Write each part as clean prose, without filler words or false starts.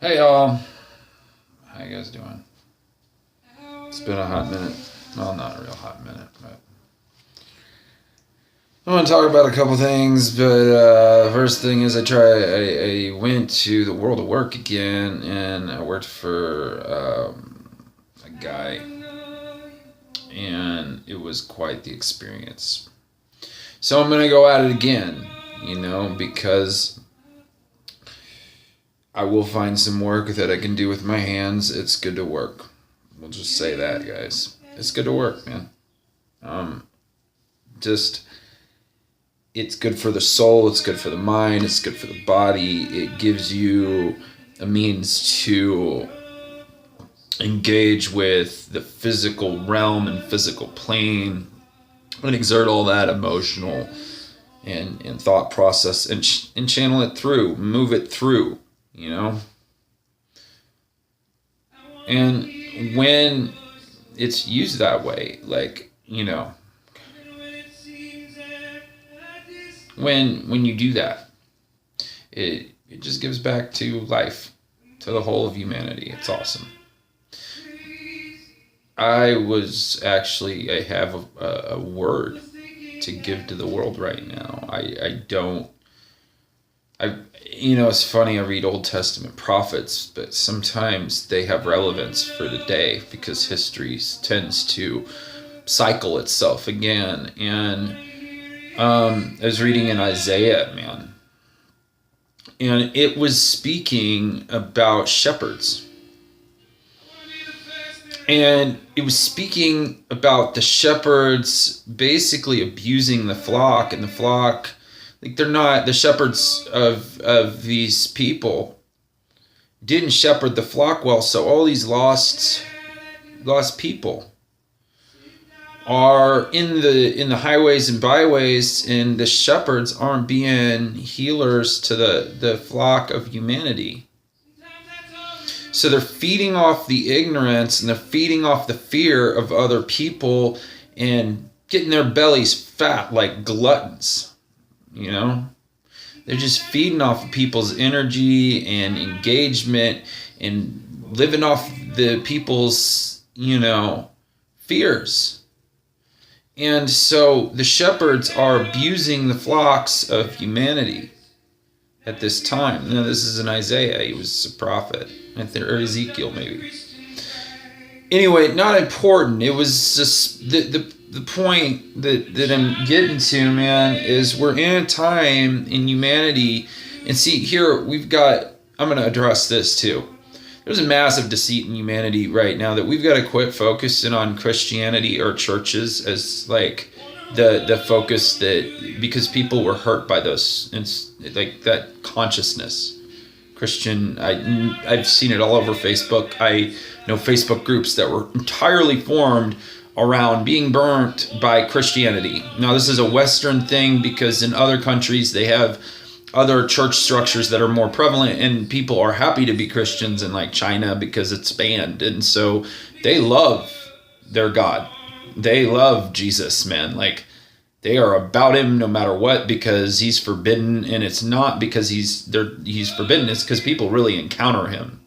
Hey y'all, how you guys doing? It's been a hot minute. Well, not a real hot minute, but I want to talk about a couple things. But first thing is I went to the world of work again, and I worked for a guy, and it was quite the experience. So I'm gonna go at it again, because I will find some work that I can do with my hands. It's good to work. We'll just say that, guys. It's good to work, man. It's good for the soul. It's good for the mind. It's good for the body. It gives you a means to engage with the physical realm and physical plane and exert all that emotional and thought process and channel it through, move it through. And when it's used that way, when you do that, it just gives back to life, to the whole of humanity. It's awesome. I have a word to give to the world right now. It's funny, I read Old Testament prophets, but sometimes they have relevance for the day because history tends to cycle itself again. And I was reading in Isaiah, man, and it was speaking about shepherds. And it was speaking about the shepherds basically abusing the flock, and the flock, they're not the shepherds of these people didn't shepherd the flock well. So all these lost people are in the highways and byways, and the shepherds aren't being healers to the flock of humanity. So they're feeding off the ignorance, and they're feeding off the fear of other people and getting their bellies fat like gluttons. They're just feeding off of people's energy and engagement and living off the people's, fears. And so the shepherds are abusing the flocks of humanity at this time. Now, this is in Isaiah. He was a prophet. Or Ezekiel, maybe. Anyway, not important. It was just the point that I'm getting to, man, is we're in a time in humanity, and see, here I'm going to address this too. There's a massive deceit in humanity right now that we've got to quit focusing on Christianity or churches as like the focus, because people were hurt by those, and like that consciousness. Christian, I've seen it all over Facebook. I know Facebook groups that were entirely formed around being burnt by Christianity. Now, this is a Western thing because in other countries they have other church structures that are more prevalent, and people are happy to be Christians in like China because it's banned. And so they love their God. They love Jesus, man. Like, they are about him no matter what because he's forbidden, and it's not because he's forbidden. It's because people really encounter him.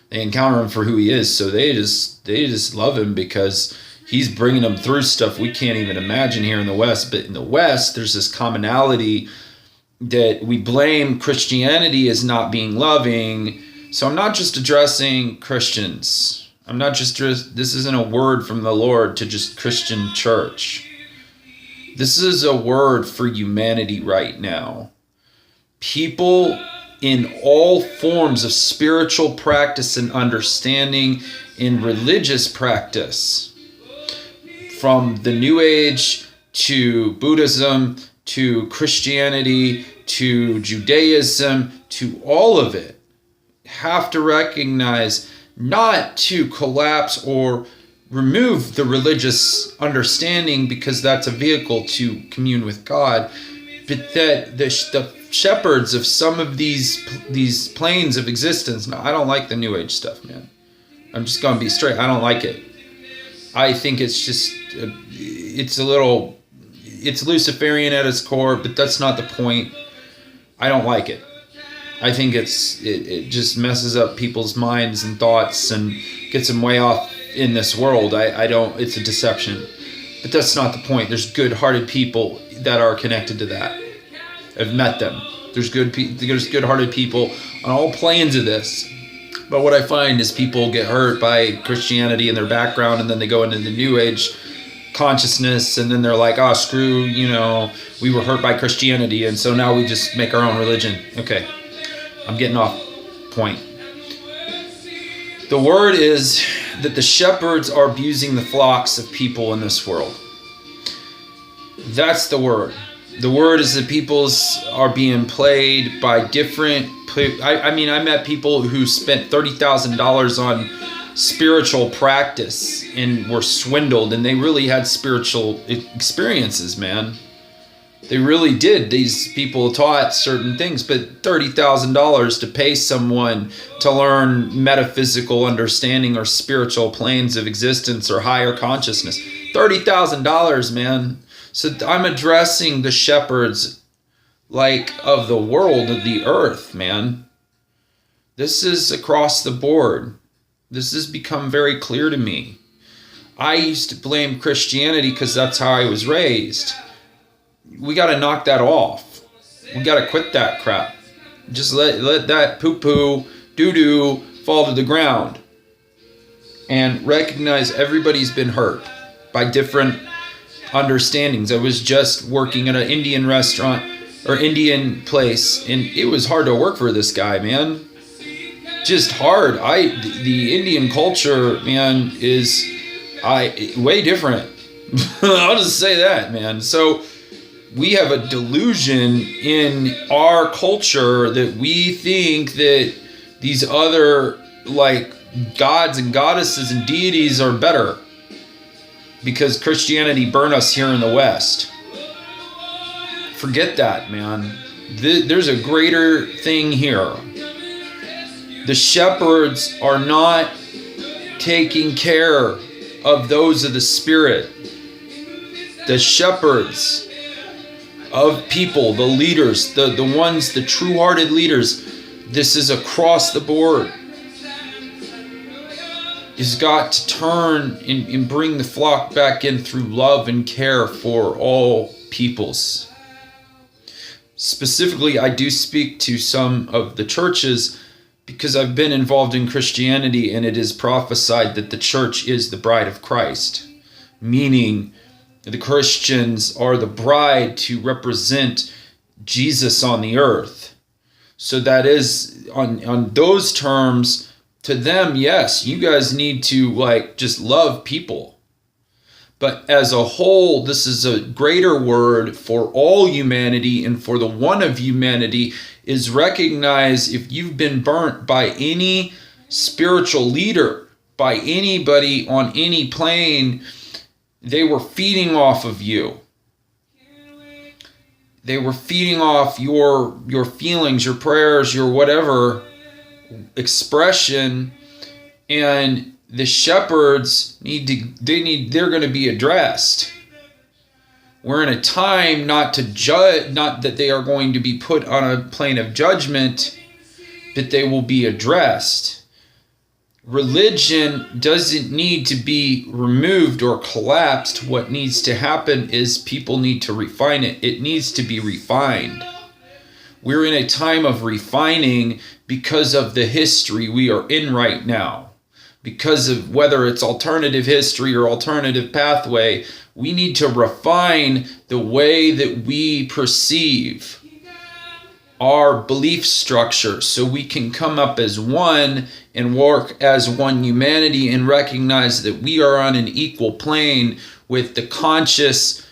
They encounter him for who he is. So they just love him because he's bringing them through stuff we can't even imagine here in the West. But in the West, there's this commonality that we blame Christianity as not being loving. So I'm not just addressing Christians. This isn't a word from the Lord to just Christian church. This is a word for humanity right now. People in all forms of spiritual practice and understanding, in religious practice, from the New Age to Buddhism to Christianity to Judaism to all of it, have to recognize not to collapse or remove the religious understanding because that's a vehicle to commune with God, but that the shepherds of some of these planes of existence. Now, I don't like the New Age stuff, man. I'm just going to be straight. I don't like it. I think it's just, it's Luciferian at its core, but that's not the point. I don't like it. I think it just messes up people's minds and thoughts and gets them way off in this world. I don't, it's a deception. But that's not the point. There's good-hearted people that are connected to that. I've met them. There's good-hearted people on all planes of this. But what I find is people get hurt by Christianity and their background, and then they go into the New Age consciousness, and then they're like, oh, screw, we were hurt by Christianity, and so now we just make our own religion. Okay, I'm getting off point. The word is that the shepherds are abusing the flocks of people in this world. That's the word. The word is that peoples are being played by different... I met people who spent $30,000 on spiritual practice and were swindled, and they really had spiritual experiences, man. They really did. These people taught certain things, but $30,000 to pay someone to learn metaphysical understanding or spiritual planes of existence or higher consciousness. $30,000, man. So I'm addressing the shepherds of the world, of the earth, man. This is across the board. This has become very clear to me. I used to blame Christianity because that's how I was raised. We got to knock that off. We got to quit that crap. Just let that poo-poo, doo-doo fall to the ground. And recognize everybody's been hurt by different understandings. I was just working at an Indian restaurant or Indian place, and it was hard to work for this guy, man. Just hard. The Indian culture, man, is way different. I'll just say that, man. So we have a delusion in our culture that we think that these other gods and goddesses and deities are better because Christianity burned us here in the West. Forget that, man. There's a greater thing here. The shepherds are not taking care of those of the Spirit. The shepherds of people, the leaders, the ones, the true-hearted leaders, this is across the board, has got to turn and bring the flock back in through love and care for all peoples. Specifically, I do speak to some of the churches because I've been involved in Christianity, and it is prophesied that the church is the bride of Christ, meaning the Christians are the bride to represent Jesus on the earth. So that is, on those terms, to them, yes, you guys need to just love people. But as a whole, this is a greater word for all humanity, and for the one of humanity is recognize if you've been burnt by any spiritual leader, by anybody on any plane, they were feeding off of you. They were feeding off your feelings, your prayers, your whatever expression, and the shepherds they're going to be addressed. We're in a time not to judge, not that they are going to be put on a plane of judgment, but they will be addressed. Religion doesn't need to be removed or collapsed. What needs to happen is people need to refine it. It needs to be refined. We're in a time of refining because of the history we are in right now. Because of whether it's alternative history or alternative pathway, we need to refine the way that we perceive our belief structure so we can come up as one and work as one humanity and recognize that we are on an equal plane with the conscious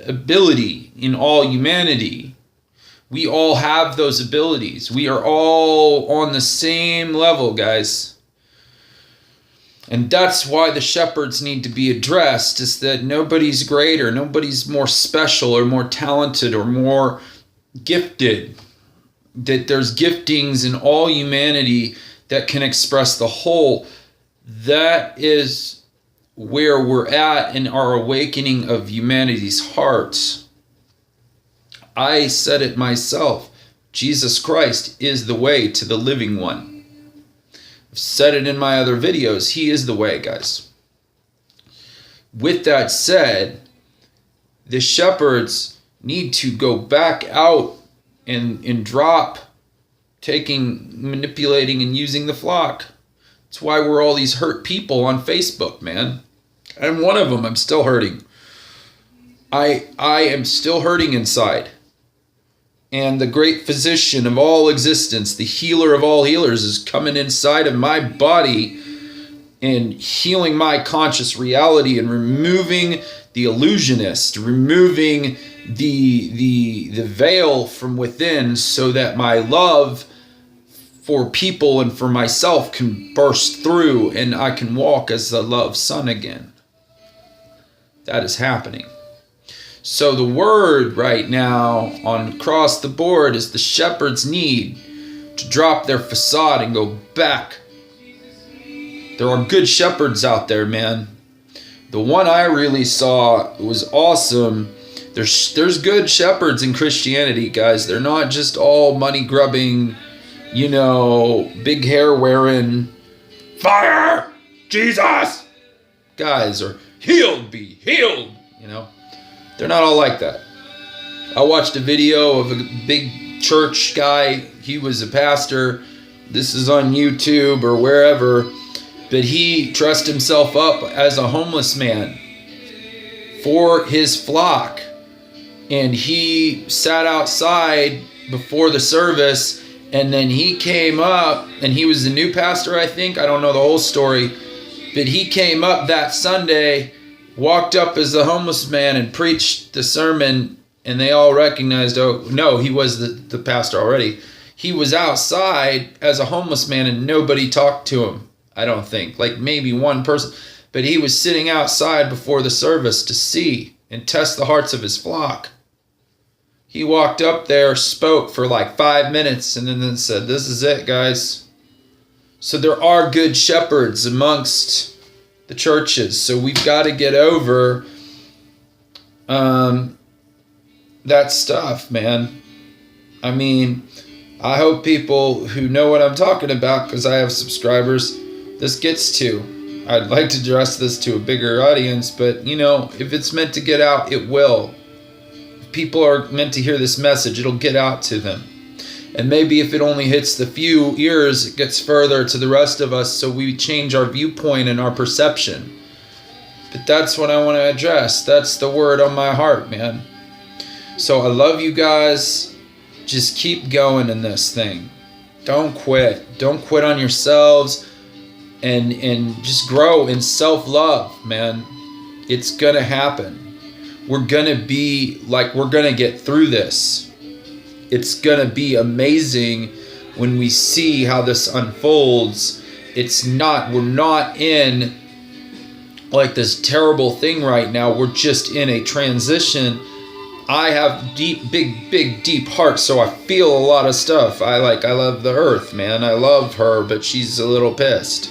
ability in all humanity. We all have those abilities. We are all on the same level, guys. And that's why the shepherds need to be addressed, is that nobody's greater, nobody's more special or more talented or more gifted. That there's giftings in all humanity that can express the whole. That is where we're at in our awakening of humanity's hearts. I said it myself. Jesus Christ is the way to the living one. I've said it in my other videos. He is the way, guys. With that said, the shepherds need to go back out and drop manipulating and using the flock. That's why we're all these hurt people on Facebook, man. I'm one of them. I'm still hurting. I am still hurting inside. And the great physician of all existence, the healer of all healers, is coming inside of my body and healing my conscious reality and removing the illusionist, removing the veil from within, so that my love for people and for myself can burst through and I can walk as the loved son again. That is happening. So the word right now on across the board is the shepherds need to drop their facade and go back. There are good shepherds out there, man. The one I really saw was awesome. There's good shepherds in Christianity, guys. They're not just all money grubbing, big hair wearing, fire, Jesus, guys, or healed, be healed, They're not all like that. I watched a video of a big church guy. He was a pastor. This is on YouTube or wherever. But he dressed himself up as a homeless man for his flock. And he sat outside before the service. And then he came up, and he was the new pastor, I think. I don't know the whole story. But he came up that Sunday, walked up as the homeless man and preached the sermon, and they all recognized, oh, no, he was the pastor already. He was outside as a homeless man, and nobody talked to him, I don't think. Like maybe one person. But he was sitting outside before the service to see and test the hearts of his flock. He walked up there, spoke for like 5 minutes, and then said, this is it, guys. So there are good shepherds amongst the churches. So we've got to get over that stuff, man. I mean, I hope people who know what I'm talking about, because I have subscribers, this gets to. I'd like to address this to a bigger audience, but if it's meant to get out, it will. If people are meant to hear this message, it'll get out to them. And maybe if it only hits the few ears, it gets further to the rest of us, so we change our viewpoint and our perception. But that's what I want to address. That's the word on my heart, man. So I love you guys. Just keep going in this thing. Don't quit. Don't quit on yourselves. And just grow in self-love, man. It's going to happen. We're going to get through this. It's going to be amazing when we see how this unfolds. We're not in like this terrible thing right now. We're just in a transition. I have big, deep heart, so I feel a lot of stuff. I love the earth, man. I love her, but she's a little pissed.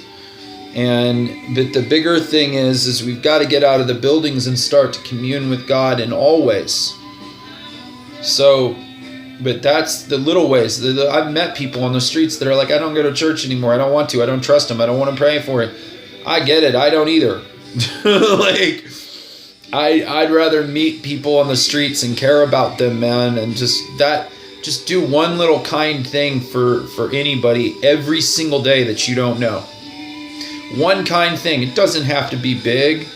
But the bigger thing is we've got to get out of the buildings and start to commune with God in all ways. So, but that's the little ways. I've met people on the streets that are like, I don't go to church anymore. I don't want to. I don't trust him. I don't want to pray for it. I get it. I don't either. I'd rather meet people on the streets and care about them, man. And just do one little kind thing for anybody every single day that you don't know. One kind thing. It doesn't have to be big.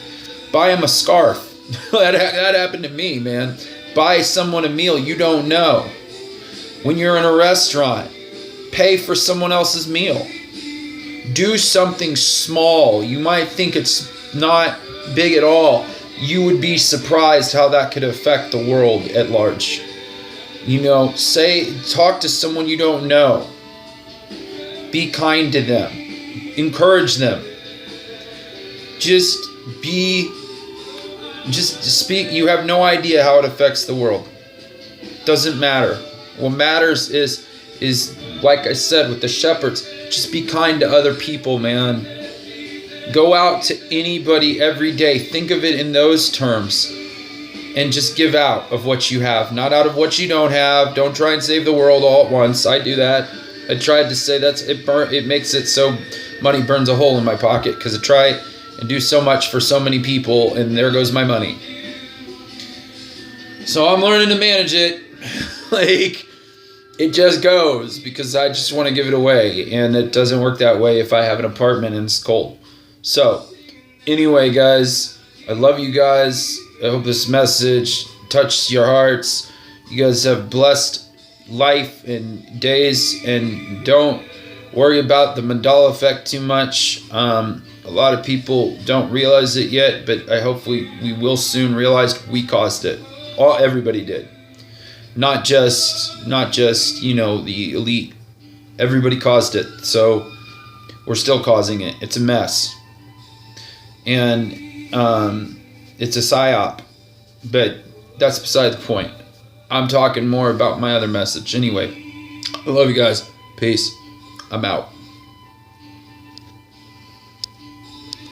Buy them a scarf. that happened to me, man. Buy someone a meal you don't know. When you're in a restaurant, pay for someone else's meal. Do something small. You might think it's not big at all. You would be surprised how that could affect the world at large. Talk to someone you don't know. Be kind to them. Encourage them. Just speak. You have no idea how it affects the world. Doesn't matter. What matters is like I said with the shepherds, just be kind to other people, man. Go out to anybody every day. Think of it in those terms. and just give out of what you have, not out of what you don't have. Don't try and save the world all at once. I do that. I tried to say it makes it so money burns a hole in my pocket, because I try and do so much for so many people, and there goes my money. So I'm learning to manage it. Like, it just goes, because I just want to give it away, and it doesn't work that way if I have an apartment and it's cold. So anyway, guys, I love you guys. I hope this message touched your hearts. You guys have blessed life and days, and don't worry about the Mandela effect too much. A lot of people don't realize it yet, but I hopefully we will soon realize we caused it. Everybody did. Not just the elite. Everybody caused it. So we're still causing it. It's a mess. And it's a psyop. But that's beside the point. I'm talking more about my other message. Anyway, I love you guys. Peace. I'm out.